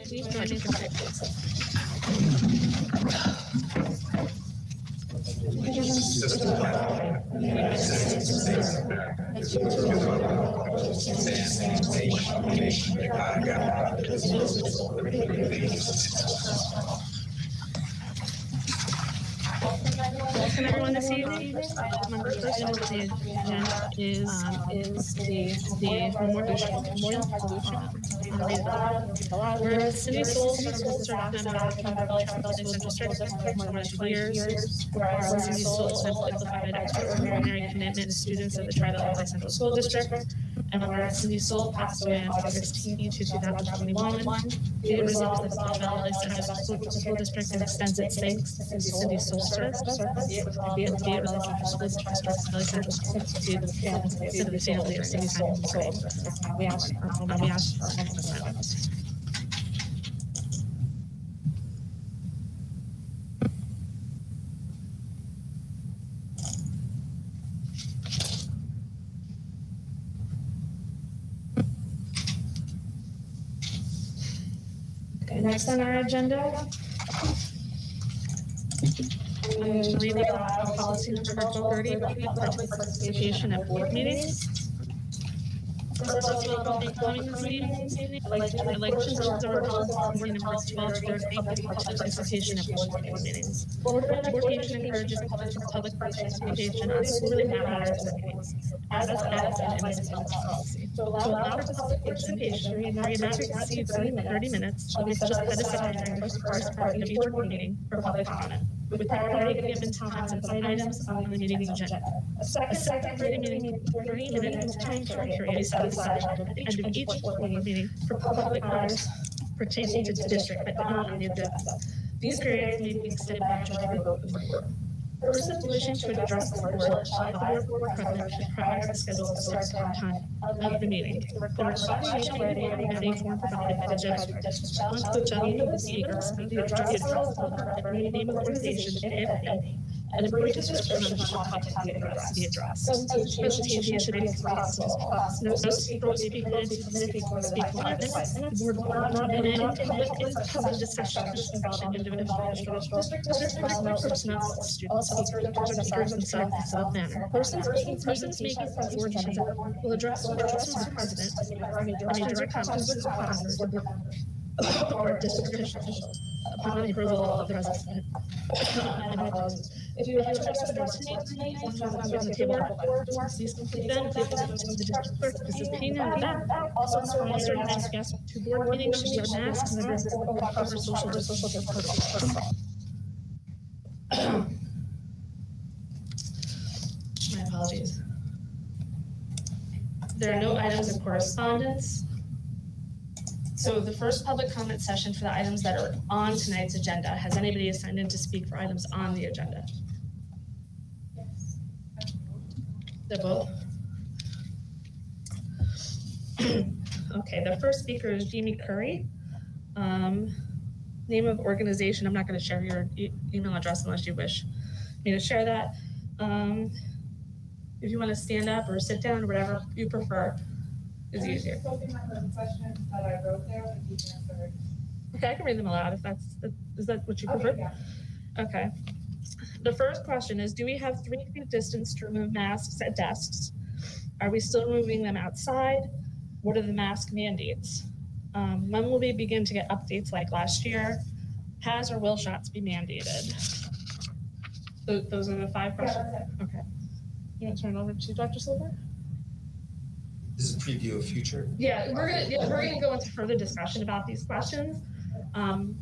please join me for pictures. Welcome everyone this evening. First item on the agenda is the memorial resolution. Whereas Cindy Soul served as a Central District for more than 20 years. Whereas Cindy Soul exemplified extraordinary commitment to students of the Tri-Valley Central School District. And whereas Cindy Soul passed away on August 16, 2021, be it resolved that the Tri-Valley Central School District extends its thanks to Cindy Soul's service. Be it resolved that the School District to the family of Cindy Soul. We ask for silence. Next on our agenda, I'm going to read the policy number 1230, public participation at board meetings. First of all, following this meeting, elections of our policy number 1230, public participation at board meetings. Board participation encourages public participation on school-related matters at meetings, as outlined in this policy. To allow for public participation, we not to exceed 30 minutes, shall be just set aside during the first part of each board meeting for public comment, with priority given to items on the meeting's agenda. A second 30 minute time period is set aside at the end of each board meeting for public matters pertaining to the district but not on the agenda. These periods may be extended by majority vote of the board. Persons wishing to address the board shall apply for board president prior to the scheduled start time of the meeting. The response shall be ready form provided by the judge. Once the judge of the speaker the address the name of the organization, if any, and a brief description of the topic to be addressed. Presentation should be as possible. No speaker will be permitted to speak once. The board will not permit public discussion about individual district personnel, students, speakers themselves in self-manner. Persons making board meetings will address the president or direct comments or district officials upon the approval of the president. If you have to address tonight, on the table, please complete them. Please to the district clerk. This is pain in the back. Also, guests to board meetings should wear masks and proper social protocol. My apologies. There are no items of correspondence. So the first public comment session for the items that are on tonight's agenda. Has anybody signed in to speak for items on the agenda? Yes. They're both? Okay, the first speaker is Jamie Curry. Name of organization, I'm not going to share your email address unless you wish me to share that. If you want to stand up or sit down, whatever you prefer is easier. Questions that I wrote there would be answered. Okay, I can read them aloud if is that what you prefer? Okay, yeah. Okay. The first question is, do we have 3 feet distance to remove masks at desks? Are we still removing them outside? What are the mask mandates? When will we begin to get updates like last year? Has or will shots be mandated? Those are the 5 questions? Yeah, okay. You want to turn it over to Dr. Silver? This is a preview of future. Yeah, we're gonna go into further discussion about these questions. Do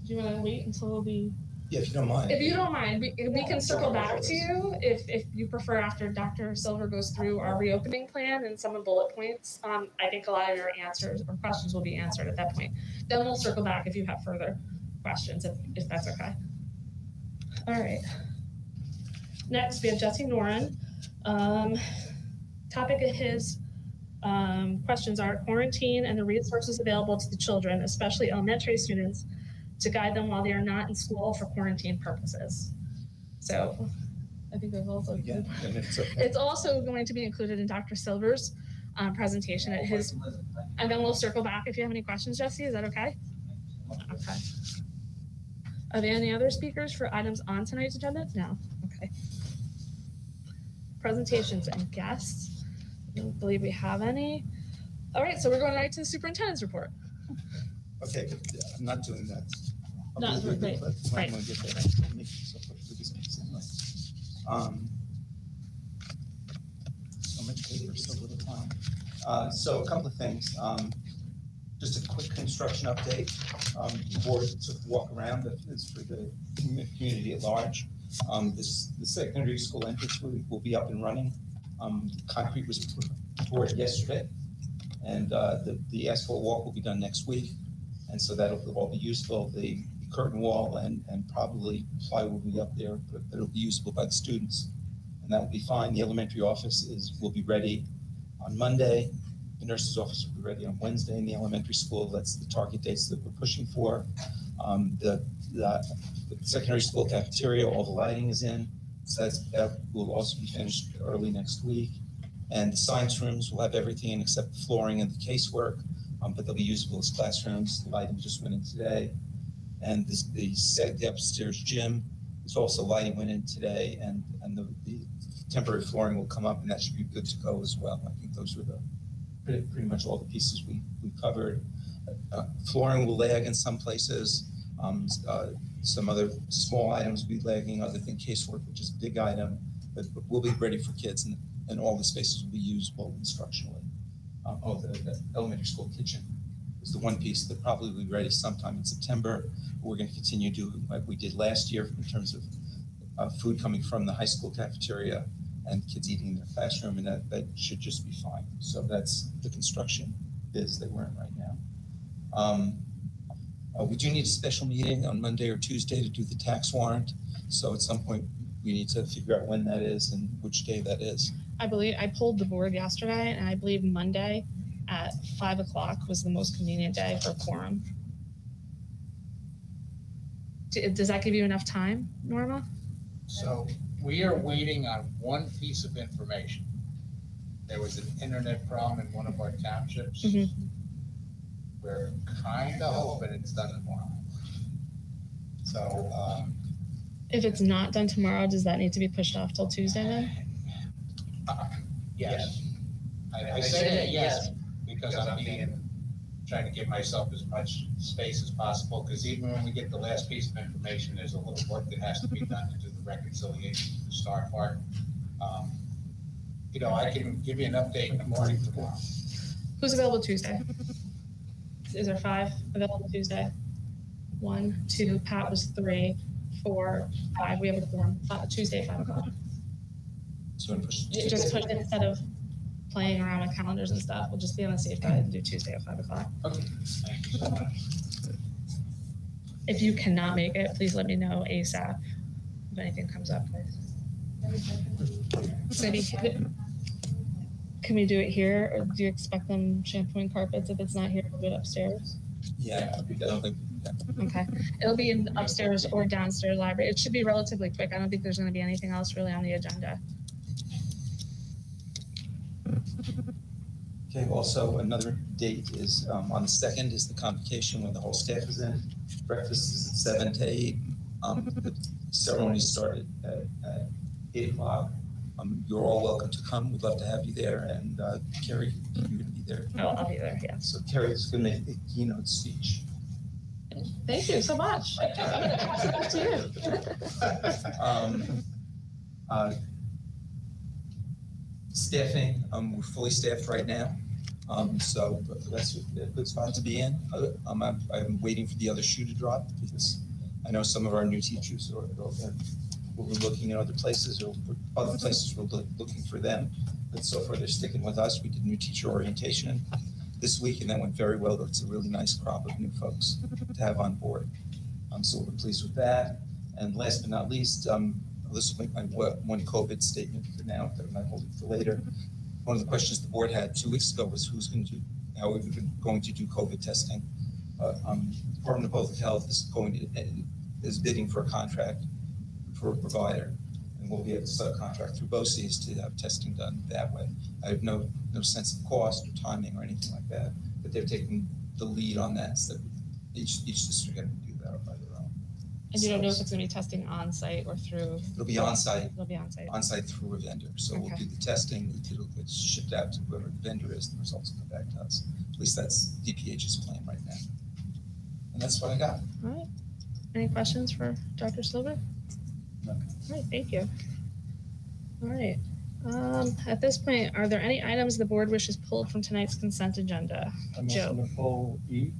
you want to wait until the? Yeah, if you don't mind. If you don't mind, we can circle back to you if you prefer after Dr. Silver goes through our reopening plan and some of the bullet points. I think a lot of your answers or questions will be answered at that point. Then we'll circle back if you have further questions, if that's okay. All right. Next, we have Jesse Noren. Topic of his questions are quarantine and the resources available to the children, especially elementary students, to guide them while they are not in school for quarantine purposes. So I think there's also, it's also going to be included in Dr. Silver's presentation at his, and then we'll circle back if you have any questions, Jesse, is that okay? Okay. Are there any other speakers for items on tonight's agenda? No. Okay. Presentations and guests. I don't believe we have any. All right, so we're going right to the superintendent's report. Okay, but I'm not doing that. No, I'm gonna do it, right, but right. I'm gonna get there. Make myself look for this piece anyway. So much paper, so little time. So a couple of things. Just a quick construction update. The board took a walk around, that is for the community at large. The secondary school entrance will be up and running. Concrete was poured yesterday, and the asphalt walk will be done next week. And so that'll all be useful. The curtain wall and probably plywood will be up there, but it'll be usable by the students. And that will be fine. The elementary office will be ready on Monday. The nurse's office will be ready on Wednesday in the elementary school. That's the target dates that we're pushing for. The secondary school cafeteria, all the lighting is in. So that will also be finished early next week. And the science rooms will have everything except the flooring and the casework, but they'll be usable as classrooms. The lighting just went in today. And the upstairs gym is also lighting went in today, and the temporary flooring will come up, and that should be good to go as well. I think those were pretty much all the pieces we covered. Flooring will lag in some places. Some other small items will be lagging other than casework, which is a big item, but we'll be ready for kids, and all the spaces will be usable instructionally. The elementary school kitchen is the one piece that probably will be ready sometime in September. We're going to continue doing like we did last year in terms of food coming from the high school cafeteria and kids eating in their classroom, and that should just be fine. So that's the construction biz that we're in right now. We do need a special meeting on Monday or Tuesday to do the tax warrant. So at some point, we need to figure out when that is and which day that is. I believe I polled the board yesterday, and I believe Monday at 5 o'clock was the most convenient day for a quorum. Does that give you enough time, Norma? So we are waiting on one piece of information. There was an internet problem in one of our townships. Mm-hmm. We're kind of hoping it's done tomorrow. So, If it's not done tomorrow, does that need to be pushed off till Tuesday then? yes. I say that yes, because I'm trying to give myself as much space as possible, because even when we get the last piece of information, there's a little work that has to be done to do the reconciliation, the start part. I can give you an update in the morning tomorrow. Who's available Tuesday? Is there 5 available Tuesday? 1, 2, Pat was 3, 4, 5. We have a forum. Tuesday, 5 o'clock. So Just push it instead of playing around with calendars and stuff. We'll just be on the safe side and do Tuesday at 5 o'clock. Okay. Thank you so much. If you cannot make it, please let me know ASAP if anything comes up. Maybe, can we do it here, or do you expect them shampooing carpets? If it's not here, we'll do it upstairs. Yeah, I don't think. Yeah. Okay, it'll be in the upstairs or downstairs library. It should be relatively quick. I don't think there's going to be anything else really on the agenda. Okay, also another date is on the 2nd is the convocation when the whole staff is in. Breakfast is at 7 to 8. The ceremony started at 8 o'clock. You're all welcome to come. We'd love to have you there. And Carrie, you're going to be there. Oh, I'll be there, yeah. So Carrie's going to make a keynote speech. Thank you so much. I'm going to pass it back to you. Staffing, we're fully staffed right now. So that's a good spot to be in. I'm waiting for the other shoe to drop because I know some of our new teachers we're looking at other places or other places we're looking for them. But so far they're sticking with us. We did new teacher orientation this week and that went very well. It's a really nice crop of new folks to have on board. So we're pleased with that. And last but not least, this will make my one COVID statement for now that I'm not holding for later. One of the questions the board had 2 weeks ago was how we've been going to do COVID testing. Department of Public Health is bidding for a contract for a provider, and we'll be able to subcontract through BOCES to have testing done that way. I have no sense of cost or timing or anything like that, but they're taking the lead on that. So Each district had to do that by their own. And you don't know if it's gonna be testing on-site or through? It'll be on-site, It'll be on-site. through a vendor. So we'll Okay. do the testing, it'll get shipped out to whoever the vendor is, and the results will come back to us. At least that's DPH's plan right now. And that's what I got. All right. Any questions for Dr. Silver? No. All right, thank you. All right. At this point, are there any items the board wishes pulled from tonight's consent agenda? I Joe. motion to pull E.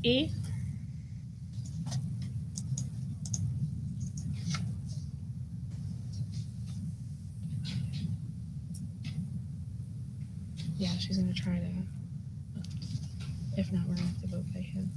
E? Yeah, she's gonna try to. If not, we're gonna have to vote by him.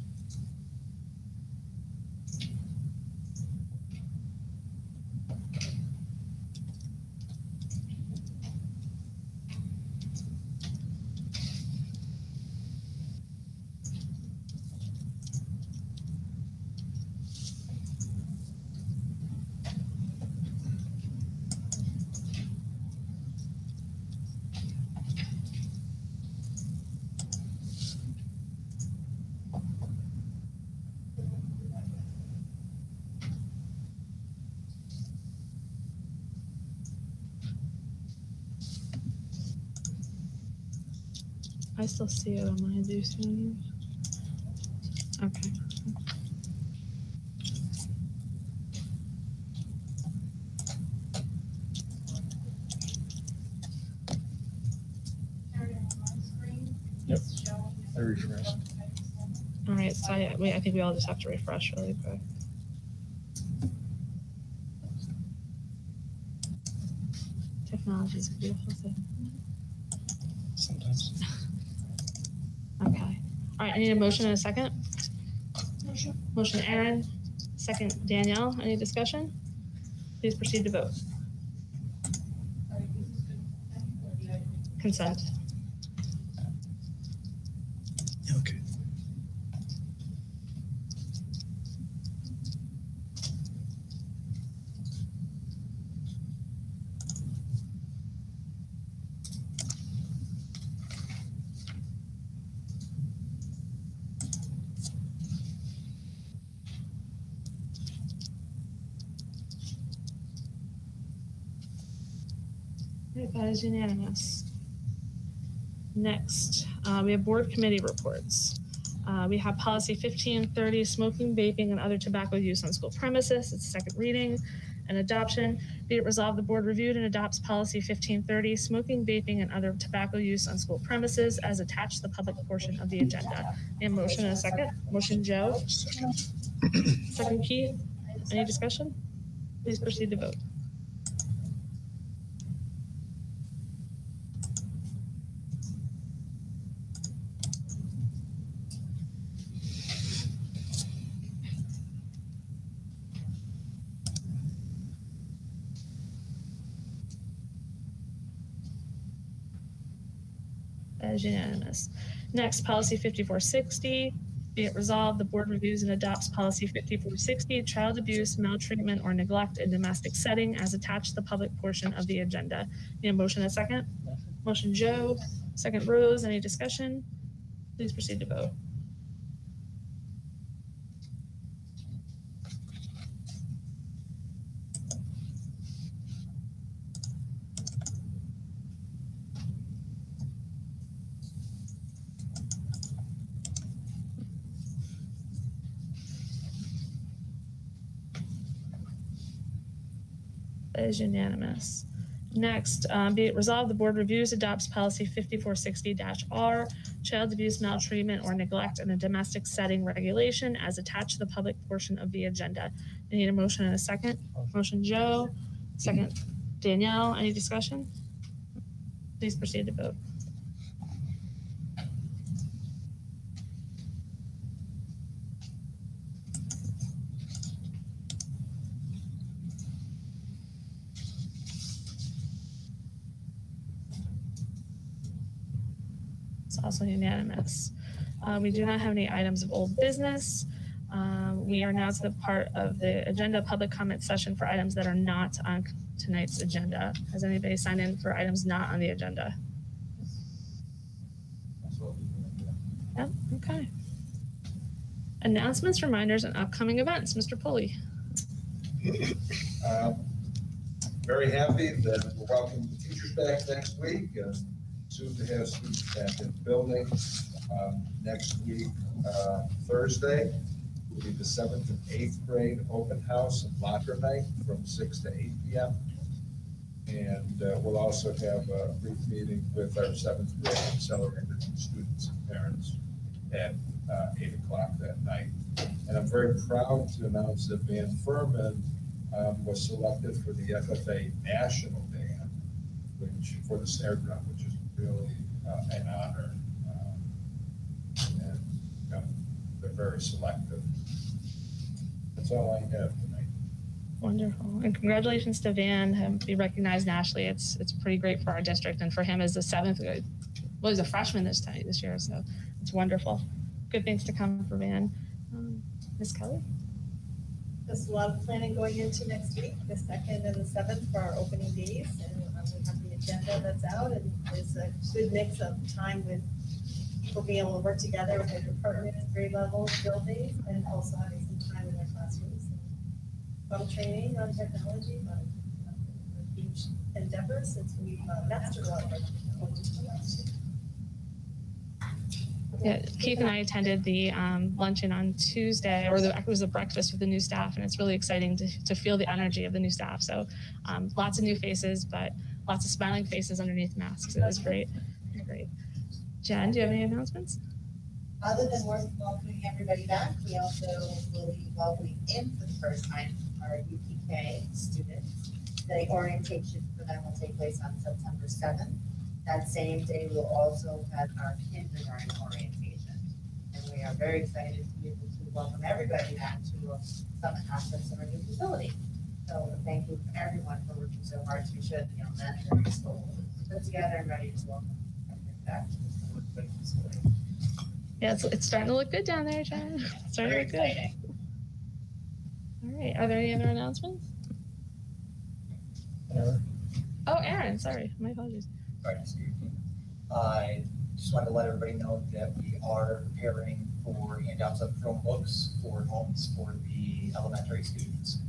I still see it on my do soon. Okay. Yep. I refreshed. All right, so I think we all just have to refresh really quick. Technology is a beautiful thing. Sometimes. Okay. All right, I need a motion and a second. Motion Aaron, second Danielle. Any discussion? Please proceed to vote. Consent. Okay. All right, that is unanimous. Next, we have board committee reports. We have policy 1530, smoking, vaping, and other tobacco use on school premises. It's a second reading and adoption. Be it resolved, the board reviewed and adopts policy 1530, smoking, vaping, and other tobacco use on school premises as attached to the public portion of the agenda. A motion and a second. Motion Joe. Second Keith. Any discussion? Please proceed to vote. That is unanimous. Next, policy 5460. Be it resolved, the board reviews and adopts policy 5460, child abuse, maltreatment, or neglect in domestic setting as attached to the public portion of the agenda. Need a motion and a second? Motion Joe, second Rose. Any discussion? Please proceed to vote. That is unanimous. Next, be it resolved, the board reviews, adopts policy 5460-R, child abuse, maltreatment, or neglect in a domestic setting regulation as attached to the public portion of the agenda. I need a motion and a second. Motion Joe, second Danielle. Any discussion? Please proceed to vote. It's also unanimous. We do not have any items of old business. We are now to the part of the agenda public comment session for items that are not on tonight's agenda. Has anybody signed in for items not on the agenda? That's what we're doing. Yep, okay. Announcements, reminders, and upcoming events. Mr. Pulley. Very happy that we're welcoming the teachers back next week. Soon to have students back in the building. Next week, Thursday, will be the 7th and 8th grade open house and locker night from 6 to 8 p.m. And we'll also have a brief meeting with our 7th grade accelerated students and parents at 8 o'clock that night. And I'm very proud to announce that Van Furman was selected for the FFA National Band, which for the snare drum, which is really an honor. And they're very selective. That's all I have tonight. Wonderful. And congratulations to Van, be recognized nationally. It's pretty great for our district and for him as the 7th grade. Well, he's a freshman this year, so it's wonderful. Good things to come for Van. Ms. Kelly? There's a lot of planning going into next week, the 2nd and the 7th for our opening days, and we have the agenda that's out, and it's a good mix of time with people being able to work together with their departments, grade levels, field days, and also having some time in their classrooms. Some training on technology, but a huge endeavor since we've mastered a lot of our technology. Yeah, Keith and I attended the luncheon on Tuesday, or it was a breakfast with the new staff, and it's really exciting to feel the energy of the new staff. So lots of new faces, but lots of smiling faces underneath masks. It was great. Great. Jen, do you have any announcements? Other than welcoming everybody back, we also will be welcoming in for the first time our UPK students. The orientation for them will take place on September 7th. That same day, we'll also have our kindergarten orientation. And we are very excited to be able to welcome everybody back to some aspects of our new facility. So thank you everyone for working so hard to ensure that the elementary school is put together and ready to welcome everybody back to the facility. Yeah, it's starting to look good down there, Jen. It's starting to look good. All right, are there any other announcements? Oh, Aaron, sorry, my apologies. I just wanted to let everybody know that we are preparing for handouts of Chromebooks for homes for the elementary students.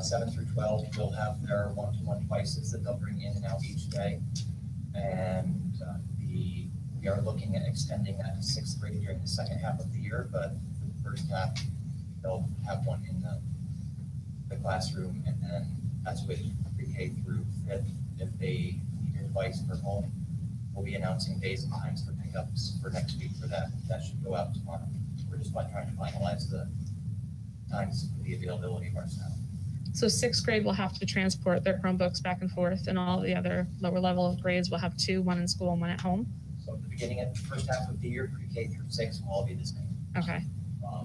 7 through 12 will have their one-to-one devices that they'll bring in and out each day. And we are looking at extending that to 6th grade during the second half of the year, but for the first half, they'll have one in the classroom, and then that's with pre-K through 5th. If they need a device for home, we'll be announcing days and times for pickups for next week for that. That should go out tomorrow. We're just trying to finalize the times for the availability of our staff. So 6th grade will have to transport their Chromebooks back and forth, and all the other lower level of grades will have 2, one in school and one at home. So at the beginning of the first half of the year, pre-K through 6 will all be the same. Okay.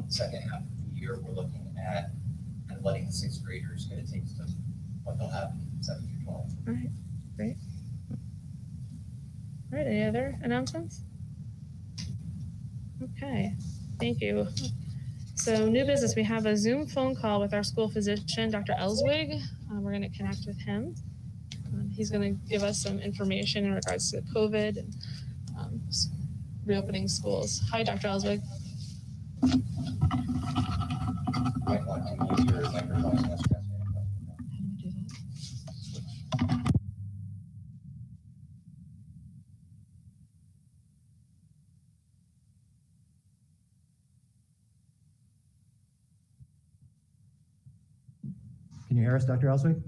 Second half of the year, we're looking at kind of letting the 6th graders get a taste of what they'll have in 7 through 12. All right, great. All right, any other announcements? Okay, thank you. So new business, we have a Zoom phone call with our school physician, Dr. Elswig. We're going to connect with him. He's going to give us some information in regards to COVID and reopening schools. Hi, Dr. Elswig. Might want to use your microphone. How do we do that? Can you hear us, Dr. Elswig?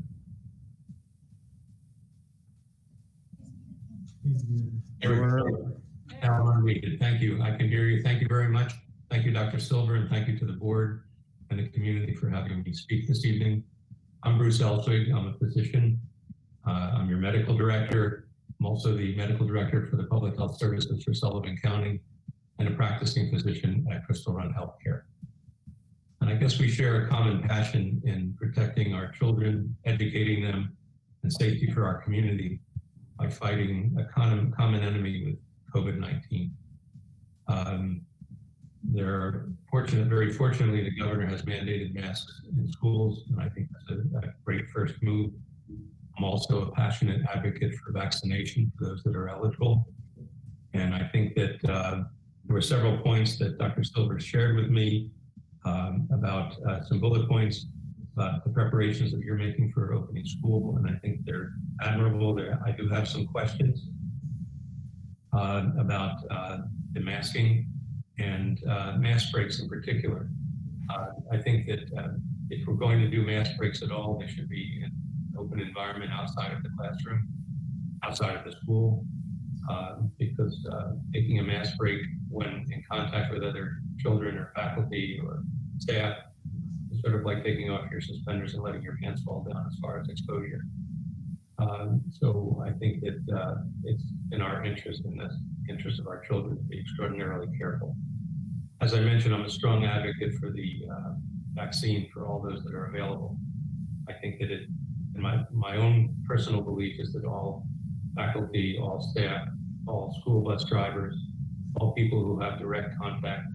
Now unmuted. Thank you. I can hear you. Thank you very much. Thank you, Dr. Silver, and thank you to the board and the community for having me speak this evening. I'm Bruce Elswig. I'm a physician. I'm your medical director. I'm also the medical director for the Public Health Services for Sullivan County and a practicing physician at Crystal Run Healthcare. And I guess we share a common passion in protecting our children, educating them, and safety for our community by fighting a common enemy with COVID-19. Very fortunately, the governor has mandated masks in schools, and I think that's a great first move. I'm also a passionate advocate for vaccination for those that are eligible. And I think that There were several points that Dr. Silver shared with me about some bullet points about the preparations that you're making for opening school, and I think they're admirable. I do have some questions about the masking and mask breaks in particular. I think that if we're going to do mask breaks at all, they should be in an open environment outside of the classroom, outside of the school, because taking a mask break when in contact with other children or faculty or staff is sort of like taking off your suspenders and letting your pants fall down as far as exposure. So I think that it's in our interest, in the interest of our children, to be extraordinarily careful. As I mentioned, I'm a strong advocate for the vaccine for all those that are available. I think that my own personal belief is that all faculty, all staff, all school bus drivers, all people who have direct contact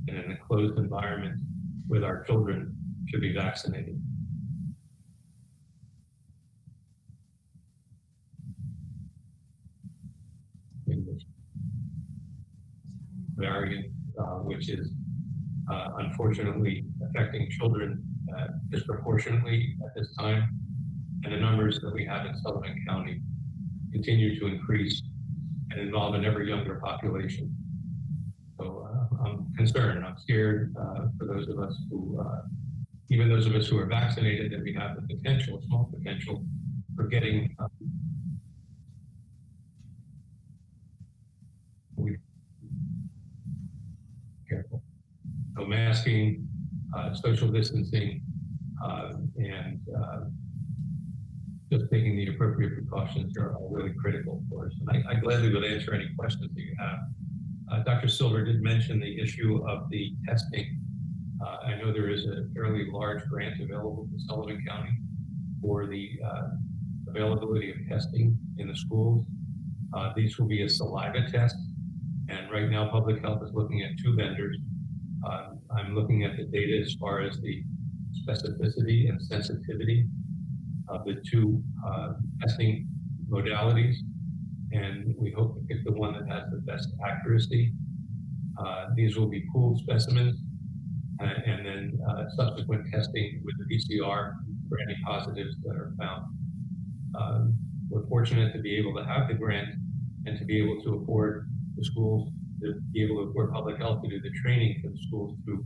in an enclosed environment with our children should be vaccinated. Variant, which is unfortunately affecting children disproportionately at this time, and the numbers that we have in Sullivan County continue to increase and involve an ever younger population. So I'm concerned, I'm scared for those of us who, even those of us who are vaccinated, that we have the potential, small potential, for getting careful. So masking, social distancing, and just taking the appropriate precautions are really critical for us. And I gladly would answer any questions that you have. Dr. Silver did mention the issue of the testing. I know there is a fairly large grant available to Sullivan County for the availability of testing in the schools. These will be a saliva test, and right now Public Health is looking at 2 vendors. I'm looking at the data as far as the specificity and sensitivity of the 2 testing modalities, and we hope to pick the one that has the best accuracy. These will be pooled specimens, and then subsequent testing with the PCR for any positives that are found. We're fortunate to be able to have the grant and to be able to afford the schools, to be able to afford Public Health to do the training for the schools to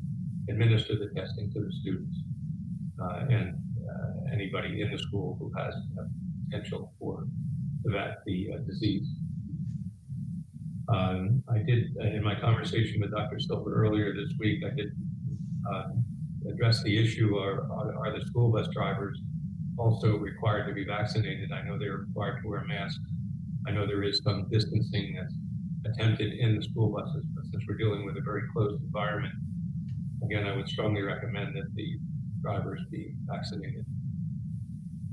administer the testing to the students and anybody in the school who has potential for the disease. I did, in my conversation with Dr. Silver earlier this week, I did address the issue, are the school bus drivers also required to be vaccinated? I know they're required to wear masks. I know there is some distancing that's attempted in the school buses, but since we're dealing with a very closed environment, again, I would strongly recommend that the drivers be vaccinated.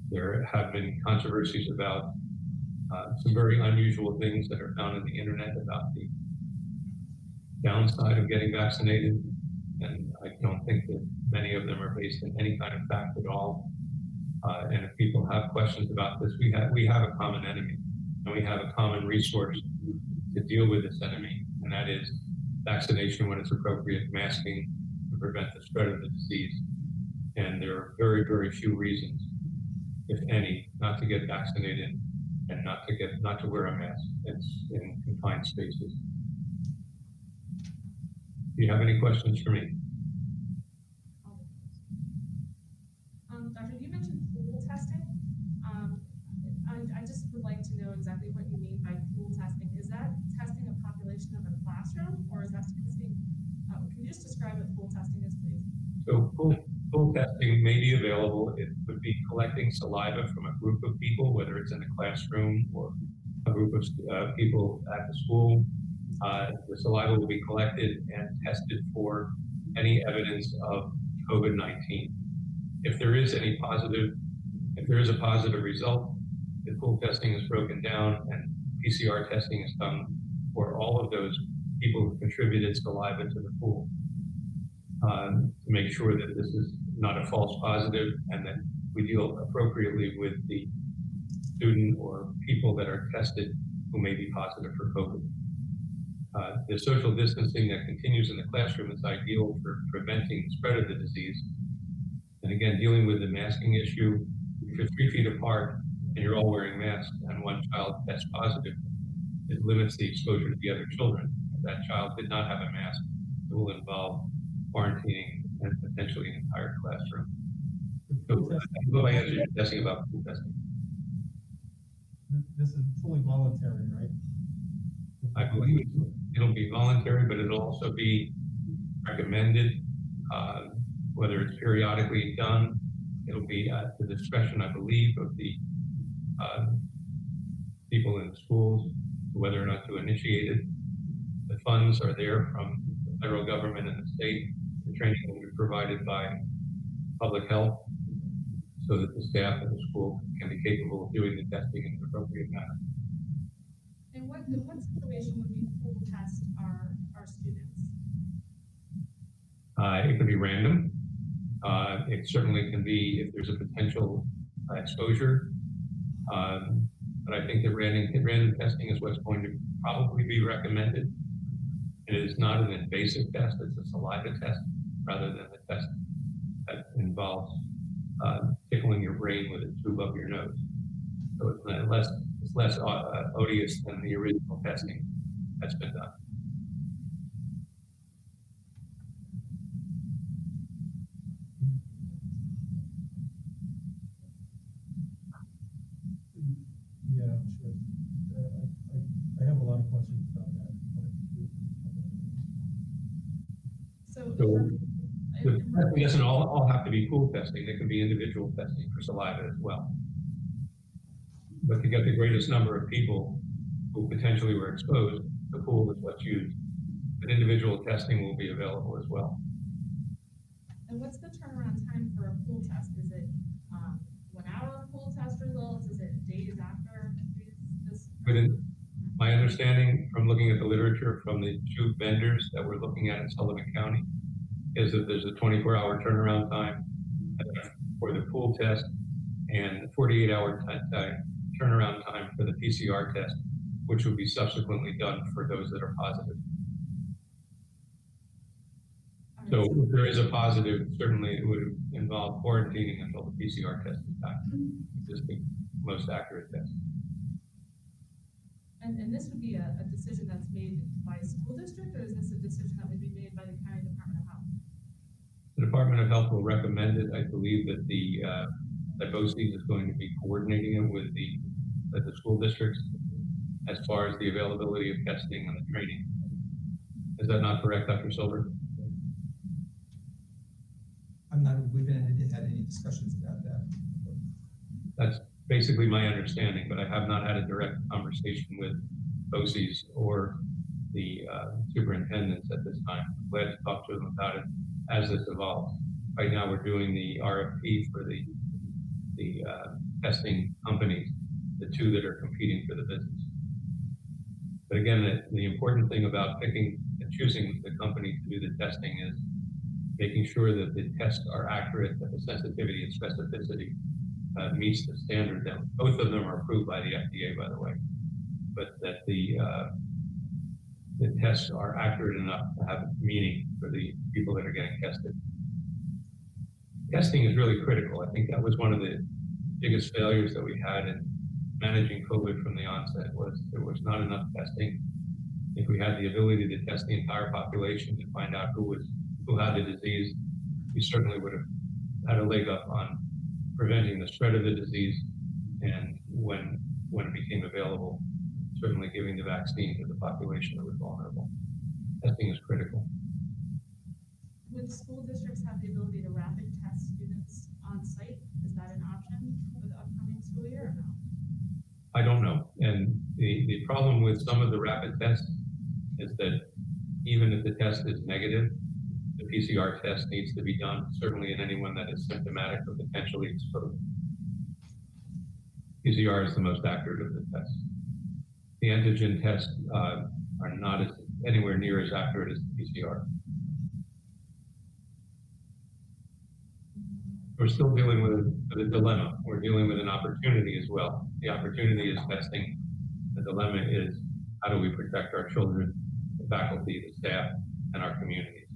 There have been controversies about some very unusual things that are found on the internet about the downside of getting vaccinated, and I don't think that many of them are based in any kind of fact at all. And if people have questions about this, we have a common enemy, and we have a common resource to deal with this enemy, and that is vaccination when it's appropriate, masking to prevent the spread of the disease. And there are very, very few reasons, if any, not to get vaccinated and not to wear a mask in confined spaces. Do you have any questions for me? Doctor, you mentioned pool testing. I just would like to know exactly what you mean by pool testing. Is that testing a population of a classroom, or is that testing? Can you just describe what pool testing is, please? So pool testing may be available. It would be collecting saliva from a group of people, whether it's in a classroom or a group of people at the school. The saliva will be collected and tested for any evidence of COVID-19. If there is a positive result, the pool testing is broken down and PCR testing is done for all of those people who contributed saliva to the pool to make sure that this is not a false positive and that we deal appropriately with the student or people that are tested who may be positive for COVID. The social distancing that continues in the classroom is ideal for preventing the spread of the disease. And again, dealing with the masking issue, if you're 3 feet apart and you're all wearing masks and one child tests positive, it limits the exposure to the other children. If that child did not have a mask, it will involve quarantining and potentially an entire classroom. So, I answered your testing about pool testing. This is fully voluntary, right? I believe it'll be voluntary, but it'll also be recommended, whether it's periodically done. It'll be at the discretion, I believe, of the people in the schools, whether or not to initiate it. The funds are there from the federal government and the state. The training will be provided by public health so that the staff of the school can be capable of doing the testing in an appropriate manner. And what situation would we pool test our students? It can be random. It certainly can be if there's a potential exposure. But I think that random testing is what's going to probably be recommended. It is not an invasive test, it's a saliva test rather than a test that involves tickling your brain with a tube up your nose. So it's less odious than the original testing that's been done. Yeah, sure. I have a lot of questions about that. So, The testing doesn't all have to be pool testing. It can be individual testing for saliva as well. But to get the greatest number of people who potentially were exposed, the pool is what's used. But individual testing will be available as well. and what's the turnaround time for a pool test? Is it 1 hour pool test results? Is it days after this? Within my understanding from looking at the literature from the 2 vendors that we're looking at in Sullivan County is that there's a 24-hour turnaround time for the pool test and 48-hour turnaround time for the PCR test, which will be subsequently done for those that are positive. So if there is a positive, certainly it would involve quarantining until the PCR test is back, which is the most accurate test. And this would be a decision that's made by a school district, or is this a decision that would be made by the county Department of Health? The Department of Health will recommend it. I believe that that BOCES is going to be coordinating it with the school districts as far as the availability of testing and the training. Is that not correct, Dr. Silver? We haven't had any discussions about that. That's basically my understanding, but I have not had a direct conversation with BOCES or the superintendents at this time. I'm glad to talk to them about it as this evolves. Right now, we're doing the RFP for the testing companies, the 2 that are competing for the business. But again, the important thing about picking and choosing the company to do the testing is making sure that the tests are accurate, that the sensitivity and specificity meets the standard. That both of them are approved by the FDA, by the way, but that the tests are accurate enough to have meaning for the people that are getting tested. Testing is really critical. I think that was one of the biggest failures that we had in managing COVID from the onset was there was not enough testing. If we had the ability to test the entire population to find out who had the disease, we certainly would have had a leg up on preventing the spread of the disease, and when it became available, certainly giving the vaccine to the population that was vulnerable. Testing is critical. Would school districts have the ability to rapid test students on site? Is that an option for the upcoming school year or no? I don't know. And the problem with some of the rapid tests is that even if the test is negative, the PCR test needs to be done, certainly in anyone that is symptomatic or potentially exposed. PCR is the most accurate of the tests. The antigen tests are not anywhere near as accurate as the PCR. We're still dealing with a dilemma. We're dealing with an opportunity as well. The opportunity is testing. The dilemma is how do we protect our children? The faculty, the staff, and our communities.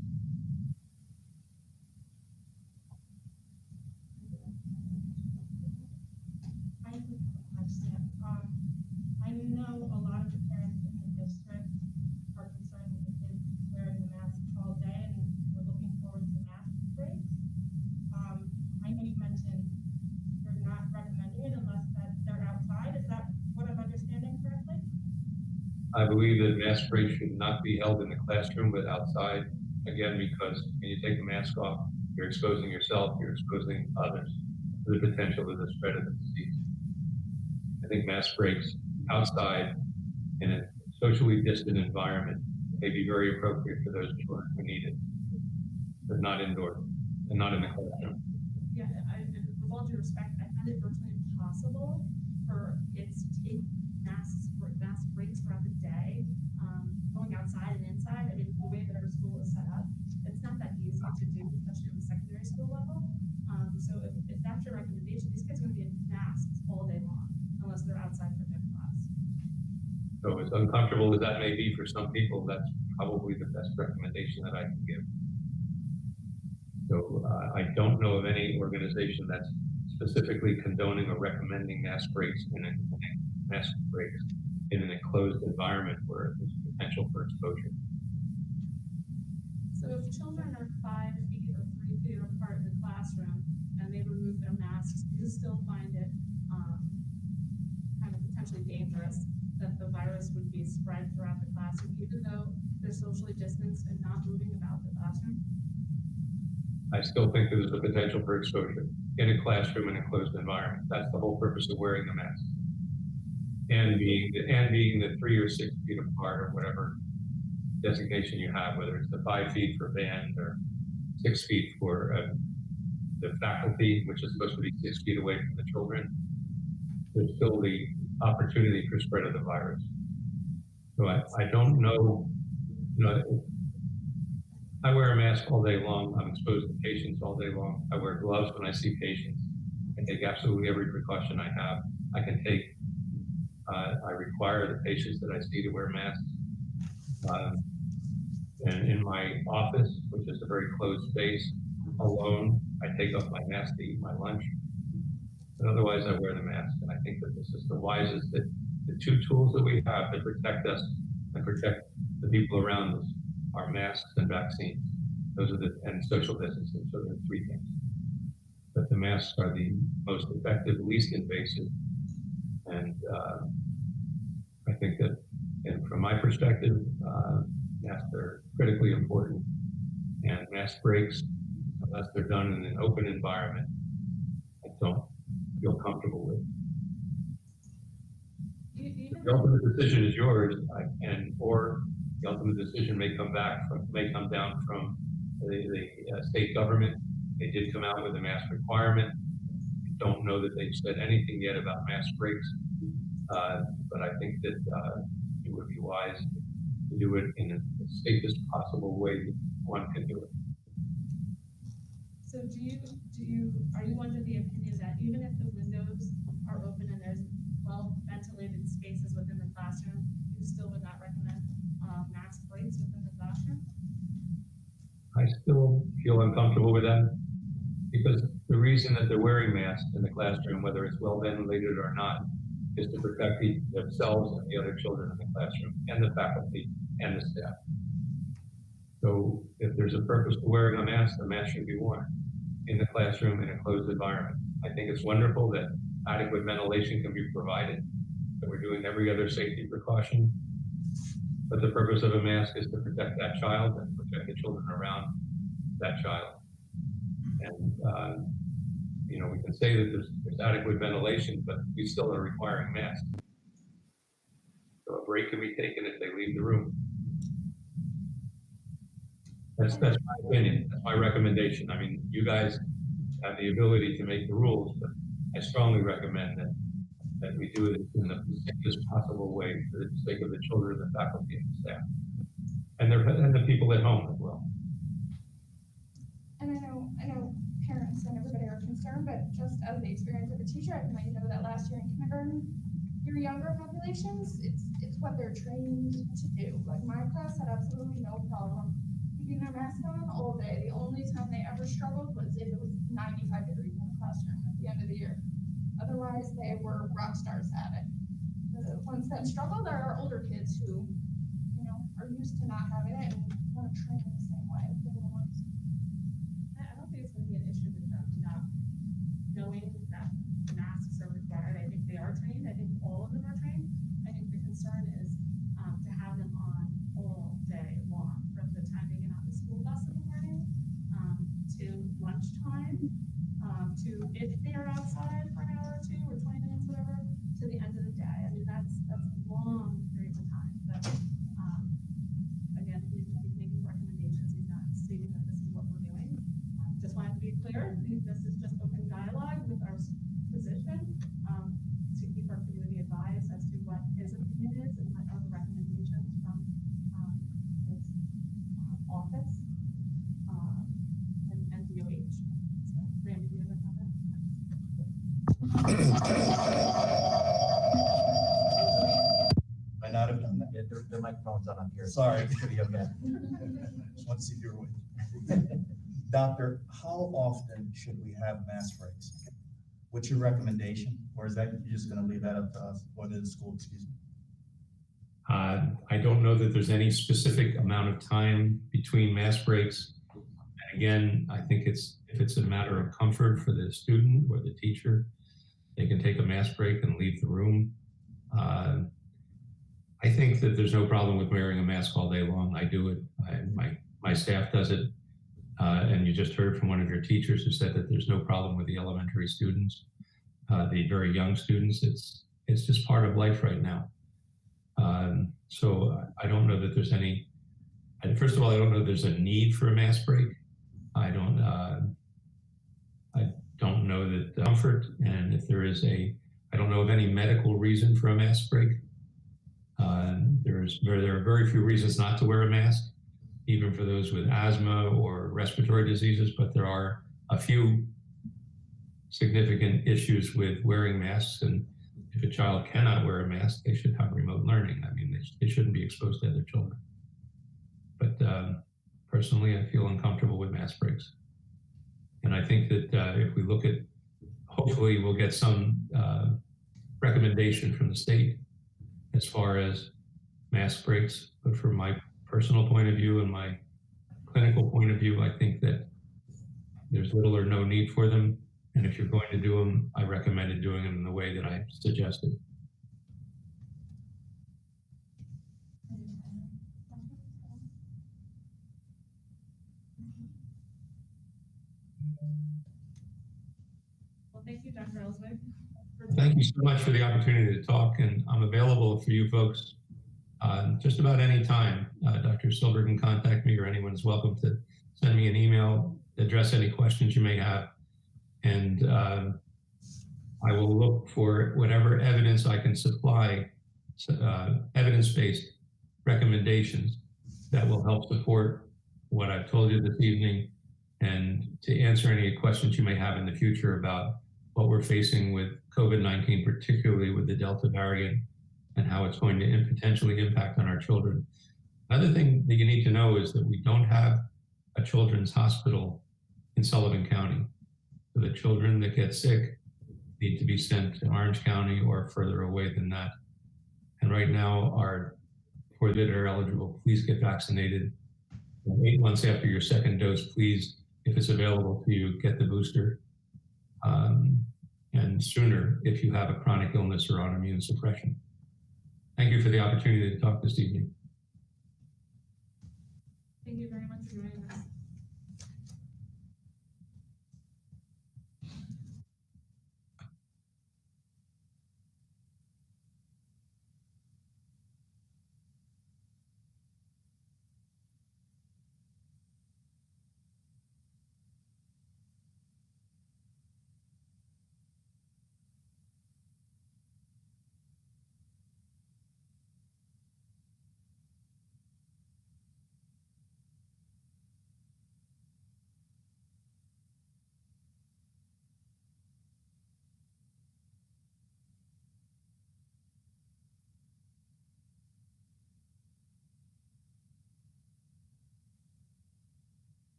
I have a question. I know a lot of the parents in the district are concerned with the kids wearing the masks all day, and we're looking forward to mask breaks. I know you mentioned you're not recommending it unless that they're outside. Is that what I'm understanding correctly? I believe that mask breaks should not be held in the classroom, but outside, again, because when you take the mask off, you're exposing yourself, you're exposing others to the potential of the spread of the disease. I think mask breaks outside in a socially distant environment may be very appropriate for those children who need it, but not indoors and not in the classroom. Yeah, with all due respect, I find it virtually impossible for kids to take mask breaks throughout the day, going outside and inside. I mean, the way that our school is set up, it's not that easy to do, especially on the secondary school level. So if that's your recommendation, these kids are going to be in masks all day long unless they're outside for gym class. So as uncomfortable as that may be for some people, that's probably the best recommendation that I can give. So I don't know of any organization that's specifically condoning or recommending mask breaks in an enclosed environment where there's potential for exposure. So if children are 5 feet or 3 feet apart in the classroom and they remove their masks, do you still find it kind of potentially dangerous that the virus would be spread throughout the classroom, even though they're socially distanced and not moving about the classroom? I still think there's a potential for exposure in a classroom in a closed environment. That's the whole purpose of wearing the mask. And being the 3 or 6 feet apart or whatever designation you have, whether it's the 5 feet for band or 6 feet for the faculty, which is supposed to be 6 feet away from the children, there's still the opportunity for spread of the virus. So I don't know, I wear a mask all day long. I'm exposed to patients all day long. I wear gloves when I see patients. I take absolutely every precaution I have. I can take. I require the patients that I see to wear masks. And in my office, which is a very closed space, alone, I take off my mask to eat my lunch. But otherwise, I wear the mask. And I think that this is the wisest, that the two tools that we have to protect us and protect the people around us are masks and vaccines. Those are and social distancing. So there are 3 things. But the masks are the most effective, least invasive. And I think that, and from my perspective, masks are critically important. And mask breaks, unless they're done in an open environment, I don't feel comfortable with. The ultimate decision is yours, or the ultimate decision may come down from the state government. They did come out with a mask requirement. I don't know that they've said anything yet about mask breaks, but I think that it would be wise to do it in the safest possible way that one can do it. So are you under the opinion that even if the windows are open and there's well-ventilated spaces within the classroom, you still would not recommend mask breaks within the classroom? I still feel uncomfortable with that because the reason that they're wearing masks in the classroom, whether it's well ventilated or not, is to protect themselves and the other children in the classroom and the faculty and the staff. So if there's a purpose to wearing a mask should be worn in the classroom in a closed environment. I think it's wonderful that adequate ventilation can be provided, that we're doing every other safety precaution. But the purpose of a mask is to protect that child and protect the children around that child. And, we can say that there's adequate ventilation, but we still are requiring masks. So a break can be taken if they leave the room. That's my opinion. That's my recommendation. I mean, you guys have the ability to make the rules, but I strongly recommend that we do it in the safest possible way for the sake of the children, the faculty, and the staff, and the people at home as well. And I know parents and everybody are concerned, but just out of the experience of a teacher, I can let you know that last year in kindergarten, your younger populations, it's what they're trained to do. Like my class had absolutely no problem keeping their mask on all day. The only time they ever struggled was if it was 95 degrees in the classroom at the end of the year. Otherwise, they were rock stars at it. The ones that struggled are our older kids who, are used to not having it and want to train the same way as the little ones. I don't think it's gonna be an issue with them not knowing that masks are required. I think they are trained. I think all of them are trained. I think the concern is to have them on all day long, from the time they get on the school bus in the morning to lunchtime, to if they are outside for an hour or two or 20 minutes, whatever, to the end of the day. I mean, that's long periods of time. But again, he's making recommendations. He's not stating that this is what we're doing. Just wanted to be clear, this is just open dialogue with our physician to keep our community advised as to what his opinion is and what are the recommendations from his office and DOH. So, Randy, do you have a comment? Might not have done that. Yeah, their microphone's on up here. Sorry. It should be okay. Just want to see if you're with me. Doctor, how often should we have mask breaks? What's your recommendation? Or is that, you're just going to leave that up to us or to the school, excuse me? I don't know that there's any specific amount of time between mask breaks. And again, I think if it's a matter of comfort for the student or the teacher, they can take a mask break and leave the room. I think that there's no problem with wearing a mask all day long. I do it. My staff does it. And you just heard from one of your teachers who said that there's no problem with the elementary students, the very young students. It's just part of life right now. So I don't know that there's any. First of all, I don't know there's a need for a mask break. I don't know that the comfort, and if there is I don't know of any medical reason for a mask break. There are very few reasons not to wear a mask, even for those with asthma or respiratory diseases, but there are a few significant issues with wearing masks. And if a child cannot wear a mask, they should have remote learning. I mean, they shouldn't be exposed to other children. But personally, I feel uncomfortable with mask breaks. And I think that if we look at, hopefully we'll get some recommendation from the state as far as mask breaks. But from my personal point of view and my clinical point of view, I think that there's little or no need for them. And if you're going to do them, I recommended doing them in the way that I suggested. Well, thank you, Dr. Ellsworth. Thank you so much for the opportunity to talk, and I'm available for you folks just about any time. Dr. Silver can contact me, or anyone is welcome to send me an email, address any questions you may have, and I will look for whatever evidence I can supply, evidence-based recommendations that will help support what I've told you this evening, and to answer any questions you may have in the future about what we're facing with COVID-19, particularly with the Delta variant, and how it's going to potentially impact on our children. Another thing that you need to know is that we don't have a children's hospital in Sullivan County. So the children that get sick need to be sent to Orange County or further away than that. And right now, for that are eligible, please get vaccinated. 8 months after your second dose, please, if it's available to you, get the booster. And sooner if you have a chronic illness or on immune suppression. Thank you for the opportunity to talk this evening. Thank you very much for joining us.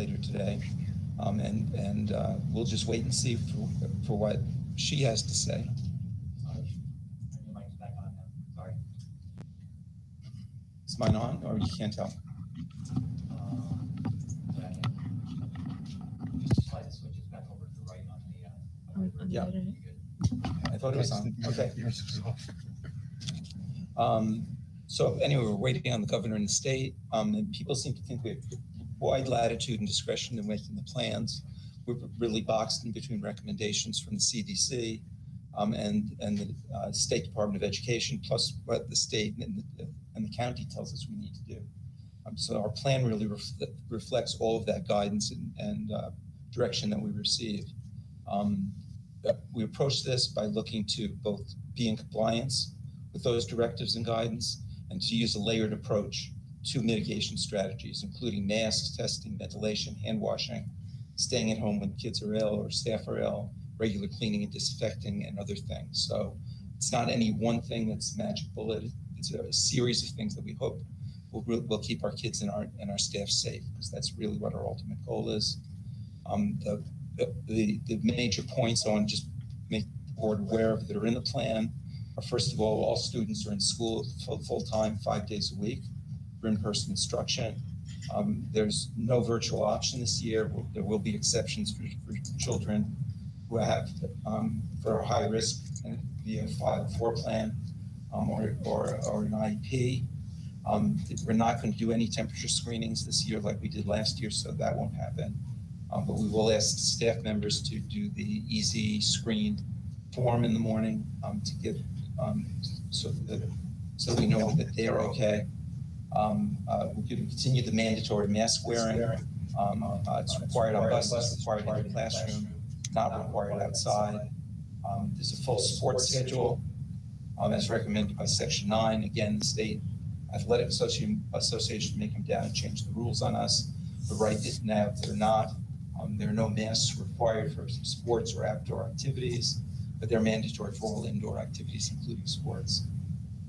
later today. And we'll just wait and see for what she has to say. Your mic's back on now, sorry. Is mine on, or you can't tell? Yeah, I can- Just slide the switches back over to the right on the. Yeah. You're good. I thought it was on, okay. So anyway, we're waiting on the governor and the state, and people seem to think we have wide latitude and discretion in making the plans. We're really boxed in between recommendations from the CDC and the State Department of Education, plus what the state and the county tells us we need to do. So our plan really reflects all of that guidance and direction that we received. We approach this by looking to both be in compliance with those directives and guidance, and to use a layered approach to mitigation strategies, including masks, testing, ventilation, hand washing, staying at home when kids are ill or staff are ill, regular cleaning and disinfecting, and other things. So it's not any one thing that's magic bullet. It's a series of things that we hope will keep our kids and our staff safe, because that's really what our ultimate goal is. The major points I want to just make the board aware of that are in the plan are, first of all students are in school full-time, 5 days a week for in-person instruction. There's no virtual option this year. There will be exceptions for children who have for high risk via 504 plan or an IEP. We're not going to do any temperature screenings this year like we did last year, so that won't happen. But we will ask staff members to do the easy screened form in the morning to get so we know that they're okay. We're going to continue the mandatory mask wearing. It's required on buses, required in the classroom, not required outside. There's a full sports schedule as recommended by Section 9. Again, the State Athletic Association may come down and change the rules on us, but right now they're not. There are no masks required for sports or outdoor activities, but they're mandatory for all indoor activities, including sports.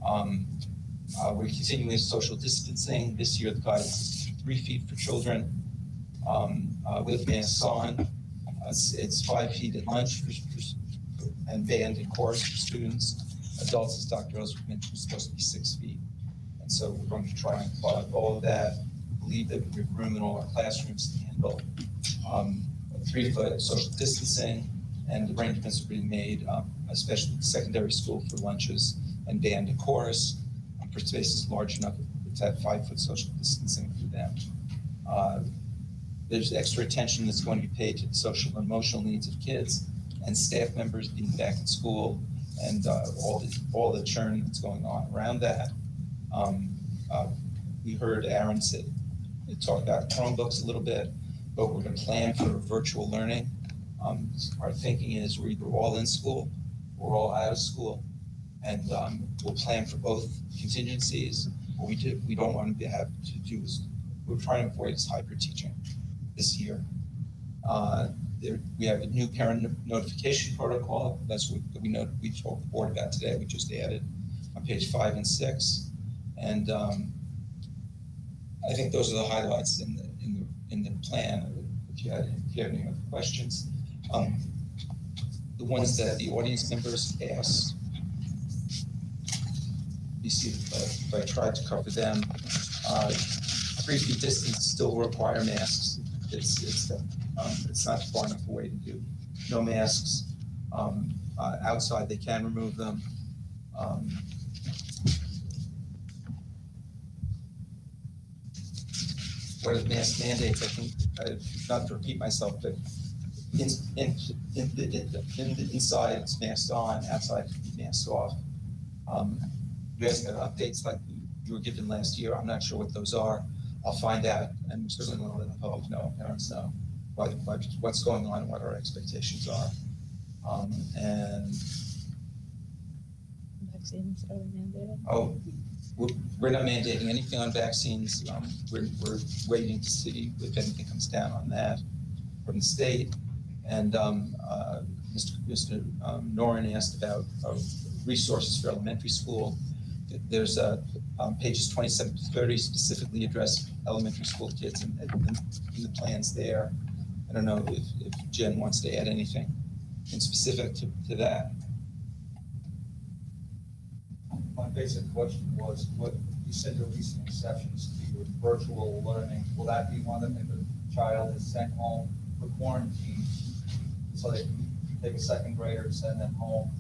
We're continuing social distancing. This year, the guidance is 3 feet for children with masks on. It's 5 feet at lunch and band and chorus for students. Adults, as Dr. Ellsworth mentioned, is supposed to be 6 feet. And so we're going to try and comply with all of that. We believe that we have room in all our classrooms to handle 3 foot social distancing, and arrangements are being made, especially in secondary school, for lunches and band and chorus for spaces large enough to have 5 foot social distancing for them. There's extra attention that's going to be paid to the social and emotional needs of kids and staff members being back in school, and all the churn that's going on around that. We heard Aaron talk about Chromebooks a little bit, but we're going to plan for virtual learning. Our thinking is we're either all in school or all out of school, and we'll plan for both contingencies. What we don't want to have to do is we're trying to avoid is hybrid teaching this year. We have a new parent notification protocol. That's what we told the board about today. We just added on page 5 and 6, and I think those are the highlights in the plan. If you have any other questions, the ones that the audience members asked, you see, if I tried to cover them. 3 feet distance still require masks. It's not far enough away to do no masks. Outside, they can remove them. What are the mask mandates? I think, not to repeat myself, but inside it's masks on, outside it's masks off. You asked about updates like you were given last year. I'm not sure what those are. I'll find out, and certainly want to let the public know, parents know what's going on and what our expectations are. And Vaccines are mandated? oh, we're not mandating anything on vaccines. We're waiting to see if anything comes down on that from the state. And Mr. Noren asked about resources for elementary school. there's pages 27 to 30 specifically address elementary school kids and the plans there. I don't know if Jen wants to add anything in specific to that. My basic question was, what, you said there will be some exceptions to your virtual learning. Will that be one of them if a child is sent home for quarantine? So they can take a second grader and send them home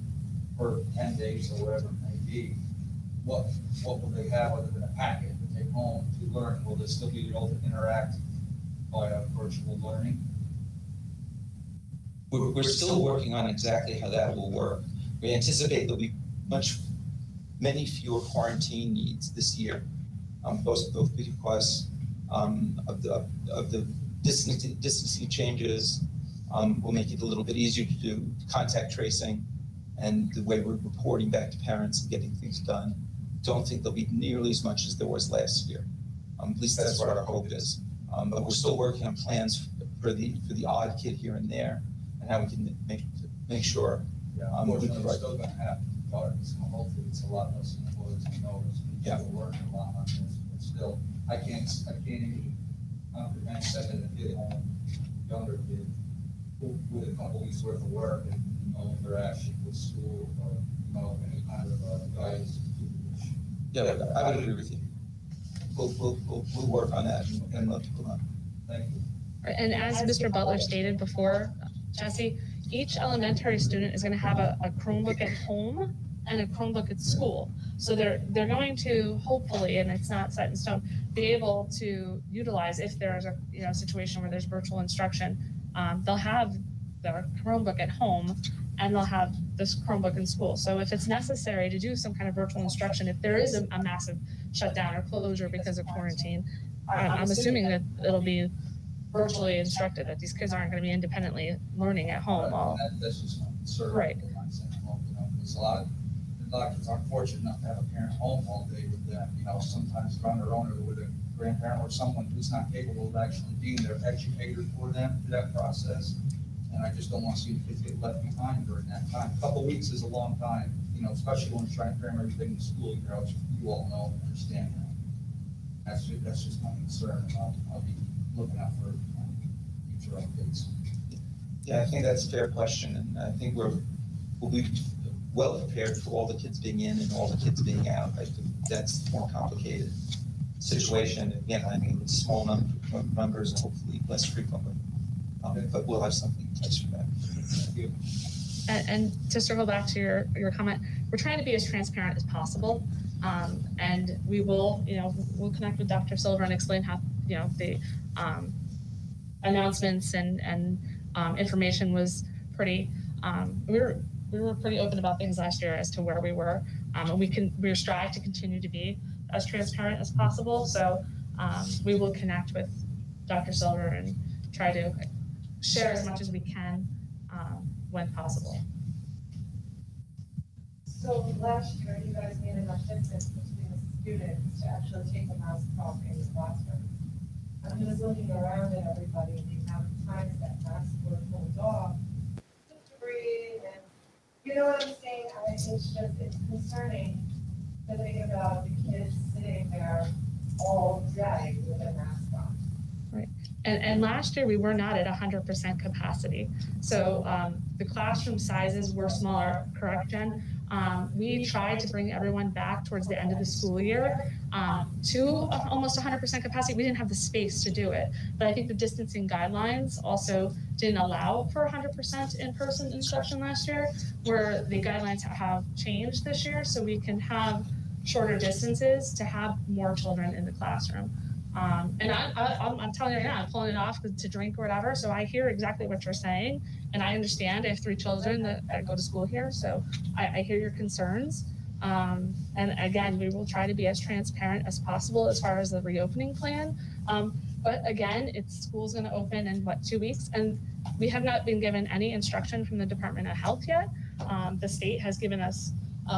for 10 days or whatever it may be. What will they have other than a packet to take home to learn? Will they still be able to interact via virtual learning? We're still working on exactly how that will work. We anticipate there'll be many fewer quarantine needs this year, both because of the distancing changes. Will make it a little bit easier to do contact tracing, and the way we're reporting back to parents and getting things done. Don't think there'll be nearly as much as there was last year. At least that's what our hope is. But we're still working on plans for the odd kid here and there, and how we can make sure. Yeah, unfortunately, we're still gonna have guards, and hopefully it's a lot less than it was, we're working a lot on this, but still, I can't even comprehend sending a kid home, younger kid, with a couple weeks worth of work and no interaction with school or, any kind of guidance. Yeah, I would agree with you. We'll work on that and let people know. Thank you. And as Mr. Butler stated before, Jesse, each elementary student is going to have a Chromebook at home and a Chromebook at school. So they're going to hopefully, and it's not set in stone, be able to utilize, if there's a situation where there's virtual instruction, they'll have their Chromebook at home and they'll have this Chromebook in school. So if it's necessary to do some kind of virtual instruction, if there is a massive shutdown or closure because of quarantine, I'm assuming that it'll be virtually instructed, that these kids aren't going to be independently learning at home. That's just my concern. Right. Because a lot of kids aren't fortunate enough to have a parent home all day with them, sometimes they're on their own or with a grandparent or someone who's not capable of actually being their educator for them through that process. And I just don't want to see the kids get left behind during that time. A couple weeks is a long time, especially when you're trying to cram everything in the school year, which you all know and understand that. That's just my concern. I'll be looking out for future updates. Yeah, I think that's a fair question, and I think we'll be well prepared for all the kids being in and all the kids being out. I think that's a more complicated situation. Again, I think it's small numbers and hopefully less frequently. But we'll have something in place for that. Thank you. And to circle back to your comment, we're trying to be as transparent as possible. And we will, we'll connect with Dr. Silver and explain how, the announcements and information was pretty, we were pretty open about things last year as to where we were. And we strive to continue to be as transparent as possible. So we will connect with Dr. Silver and try to share as much as we can when possible. So last year, you guys made enough distance between the students to actually take a mask off in the classroom. I'm just looking around at everybody and the amount of times that masks were pulled off, just to breathe, and you know what I'm saying? It's concerning to think about the kids sitting there all day with a mask on. Right. And last year we were not at 100% capacity. So the classroom sizes were smaller, correct, Jen? We tried to bring everyone back towards the end of the school year to almost 100% capacity. We didn't have the space to do it. But I think the distancing guidelines also didn't allow for 100% in-person instruction last year, where the guidelines have changed this year, so we can have shorter distances to have more children in the classroom. And I'm telling you right now, I'm pulling it off to drink or whatever, so I hear exactly what you're saying, and I understand. I have 3 children that go to school here, so I hear your concerns. And again, we will try to be as transparent as possible as far as the reopening plan. But again, school's gonna open in 2 weeks, and we have not been given any instruction from the Department of Health yet. The state has given us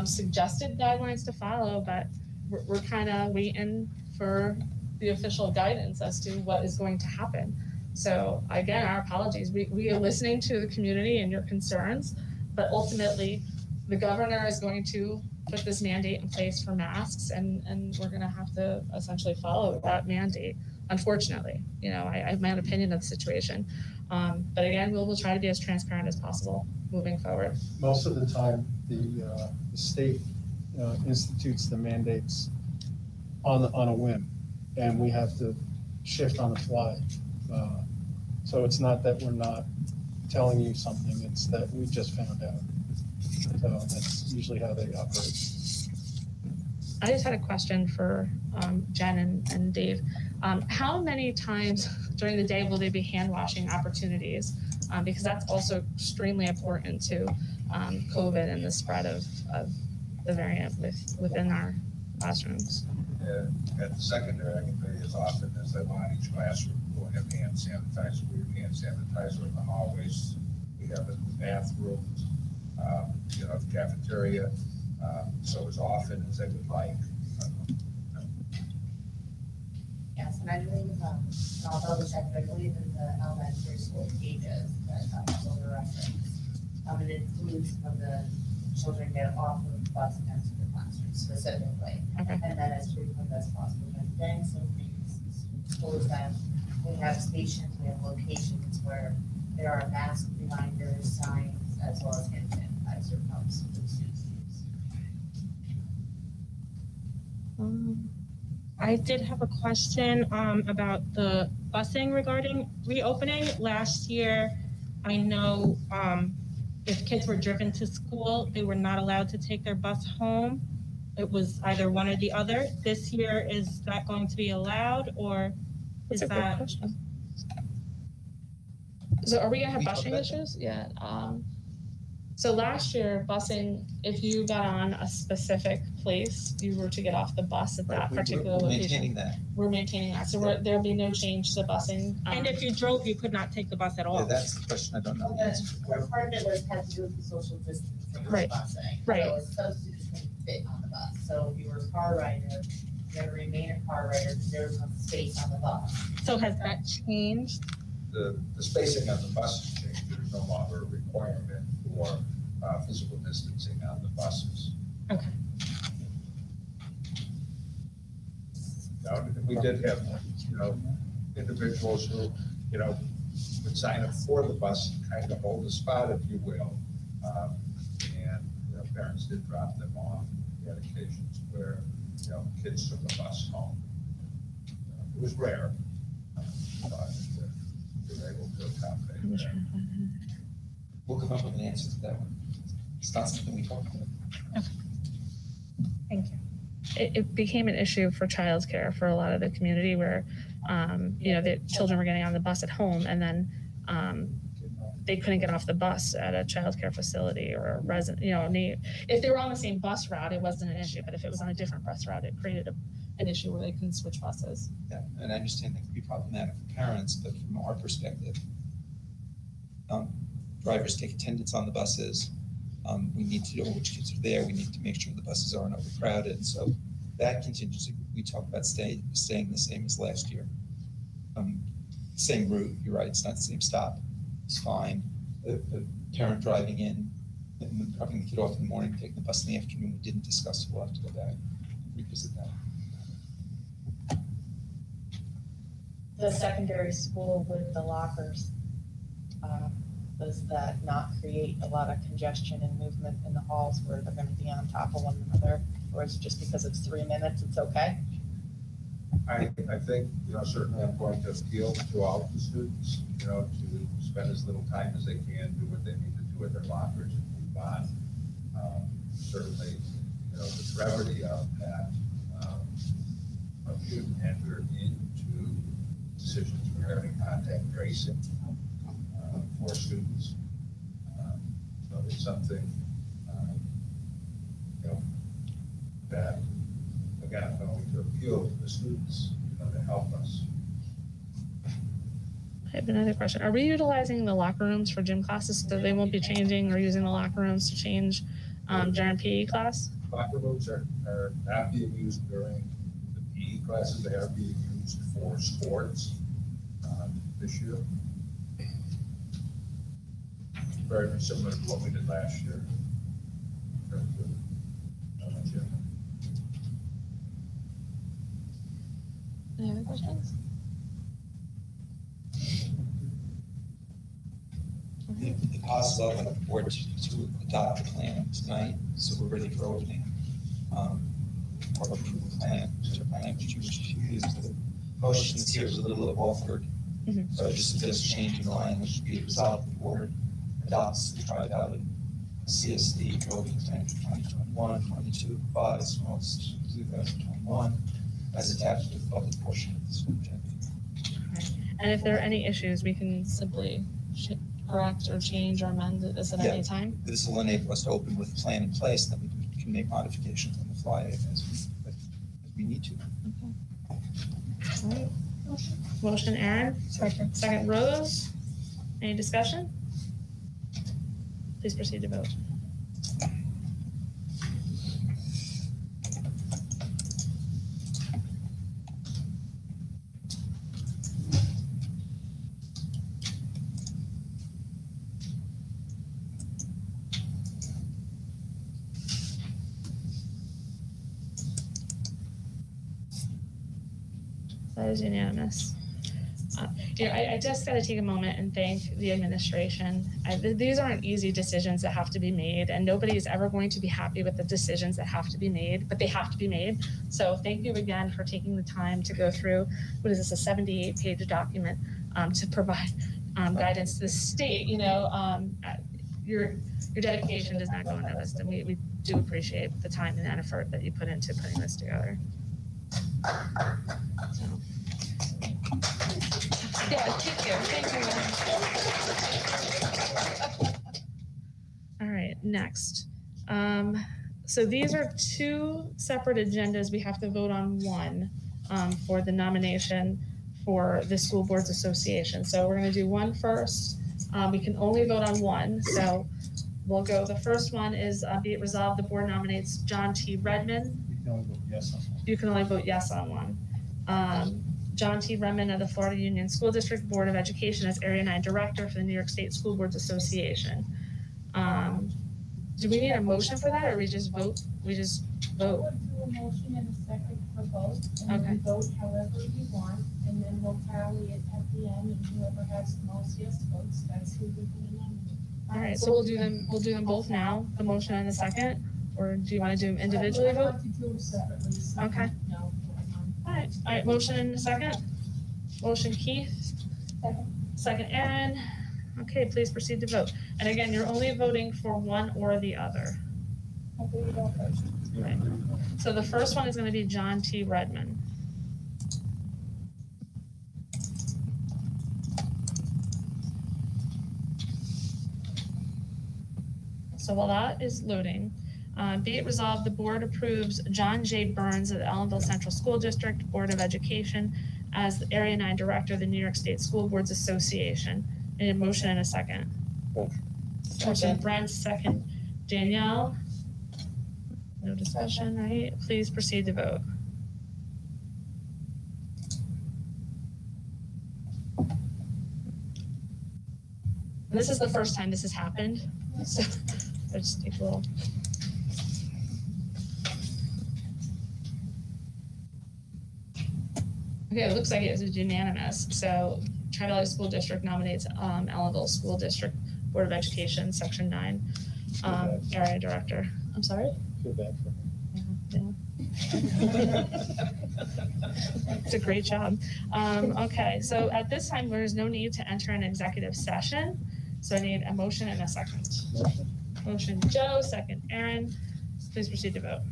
suggested guidelines to follow, but we're kind of waiting for the official guidance as to what is going to happen. So again, our apologies. We are listening to the community and your concerns, but ultimately the governor is going to put this mandate in place for masks, and we're gonna have to essentially follow that mandate, unfortunately. You know, I have my own opinion of the situation. But again, we'll try to be as transparent as possible moving forward. Most of the time, the state institutes the mandates on a whim, and we have to shift on the fly. So it's not that we're not telling you something, it's that we just found out. So that's usually how they operate. I just had a question for Jen and Dave. How many times during the day will there be hand washing opportunities? Because that's also extremely important to COVID and the spread of the variant within our classrooms. At the secondary, I can tell you as often as they want, each classroom will have hand sanitizer. We have hand sanitizer in the hallways. We have it in the bathrooms, the cafeteria. So as often as they would like. Yes, and I believe, and I'll double check, but I believe in the elementary school pages that Silver reference, it includes when the children get off of the bus and enter the classroom specifically. Okay. And then as frequent as possible. And then some things, schools that we have stations, we have locations where there are mask reminders, signs, as well as hand sanitizer pumps for the students to use. I did have a question about the busing regarding reopening. Last year, I know if kids were driven to school, they were not allowed to take their bus home. It was either one or the other. This year, is that going to be allowed, or is That's a great that? question. So are we gonna have We talked busing about issues? Yeah. So last year, busing, if you got on a specific place, you were to get off the bus at that particular We're location. maintaining that. We're maintaining that. So there'll be no change to busing. And if you drove, you could not take the bus at all. Yeah, that's the question I don't know the answer to. Well, part of it was had to do with the social distancing of Right. busing. Right. So students couldn't fit on the bus. So if you were a car rider, you had to remain a car rider because there was no space on the bus. So has that changed? The spacing on the buses changed. There's no longer a requirement for physical distancing on the buses. Okay. Now, we did have, individuals who, would sign up for the bus, kind of hold the spot, if you will. And parents did drop them off. We had occasions where, kids took the bus home. It was rare, but we were able to accommodate that. We'll come up with an answer to that one. It's not something we talked about. Thank you. It became an issue for childcare for a lot of the community where, the children were getting on the bus at home and then they couldn't get off the bus at a childcare facility or a resident, if they were on the same bus route, it wasn't an issue. But if it was on a different bus route, it created an issue where they couldn't switch buses. Yeah, and I understand that can be problematic for parents, but from our perspective, drivers take attendance on the buses. We need to know which kids are there. We need to make sure the buses aren't overcrowded. So that contingency, we talk about staying the same as last year. Same route, you're right, it's not the same stop. It's fine. The parent driving in and dropping the kid off in the morning, taking the bus in the afternoon, we didn't discuss, we'll have to go back and revisit that. The secondary school with the lockers, does that not create a lot of congestion and movement in the halls where they're gonna be on top of one another? Or is it just because it's 3 minutes, it's okay? I think, certainly I'm going to appeal to all of the students, to spend as little time as they can, do what they need to do at their lockers and move on. Certainly, the brevity of that, you enter into decisions regarding contact tracing for students. So it's something, that, again, I'm going to appeal to the students, to help us. I have another question. Are we utilizing the locker rooms for gym classes so they won't be changing or using the locker rooms to change during PE class? Locker rooms are not being used during the PE classes. They are being used for sports this year. Very similar to what we did last year in terms of Any other questions? If possible, I'd like the board to adopt the plan tonight, so we're ready for opening. Or approve the plan, whichever plan which you wish to use. The motions here is a little awkward. Mhm. So just a change in the language, be it resolved, the board adopts the tri-valley CSD building plan for 2021, 22, revised from August 2021, as attached to the public portion of this agenda. And if there are any issues, we can simply correct or change or amend this at any Yeah. time. This will enable us to open with a plan in place, then we can make modifications on the fly as we need to. All right. Motion Aaron, second Rose. Any discussion? Please proceed to vote. That is unanimous. I just got to take a moment and thank the administration. These aren't easy decisions that have to be made, and nobody is ever going to be happy with the decisions that have to be made, but they have to be made. So thank you again for taking the time to go through, what is this, a 78-page document to provide guidance to the state. Your dedication does not go unnoticed, and we do appreciate the time and effort that you put into putting this together. So. Yeah, thank you. All right, next. So these are two separate agendas. We have to vote on one for the nomination for the School Boards Association. So we're going to do one first. We can only vote on one. So we'll go. The first one is be it resolved, the board nominates John T. Redmond. You can only vote yes on one. You can only vote yes on one. John T. Redmond of the Florida Union School District Board of Education as Area 9 Director for the New York State School Boards Association. Do we need a motion for that, or we just vote? We just vote. We'll do a motion and a second for both, and Okay. then vote however you want, and then we'll tally it at the end, and whoever has the most yes votes, that's who we're gonna nominate. All right, so we'll do them both now, the motion and the second, or do you want to do them individually I'd vote? like to do them separately, so. Okay. No. All right, motion and a second. Motion Keith. Second Aaron. Okay, please proceed to vote. And again, you're only voting for one or the other. Right. So the first one is going to be John T. Redmond. So while that is loading, be it resolved, the board approves John J. Burns of the Ellenville Central School District Board of Education as the Area 9 Director of the New York State School Boards Association. Need a motion and a second. Motion Brent, second Danielle. No discussion, right? Please proceed to vote. And this is the first time this has happened, so let's take a little. Okay, it looks like it was unanimous. So Tri-Valley School District nominates Ellenville School District Board of Education, Section 9, Area Director. I'm sorry? Feel bad for him. It's a great job. Okay, so at this time, there is no need to enter an executive session. So I need a motion and a second. Motion Joe, second Aaron. Please proceed to vote.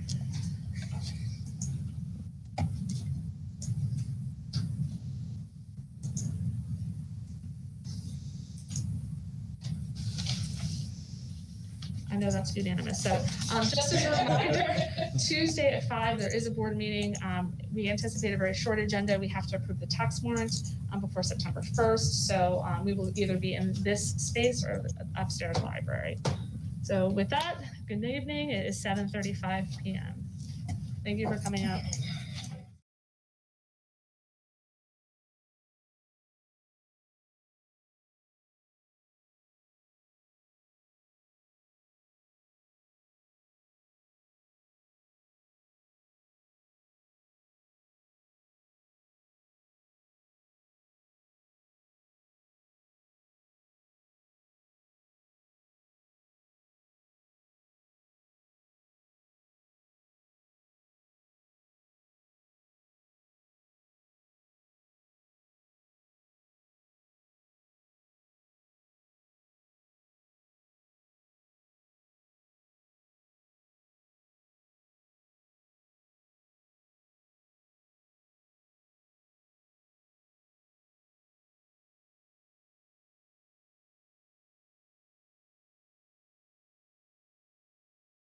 I know that's unanimous. So just as a reminder, Tuesday at 5, there is a board meeting. We anticipate a very short agenda. We have to approve the tax warrant before September 1st. So we will either be in this space or upstairs library. So with that, good evening. It is 7:35 p.m. Thank you for coming out.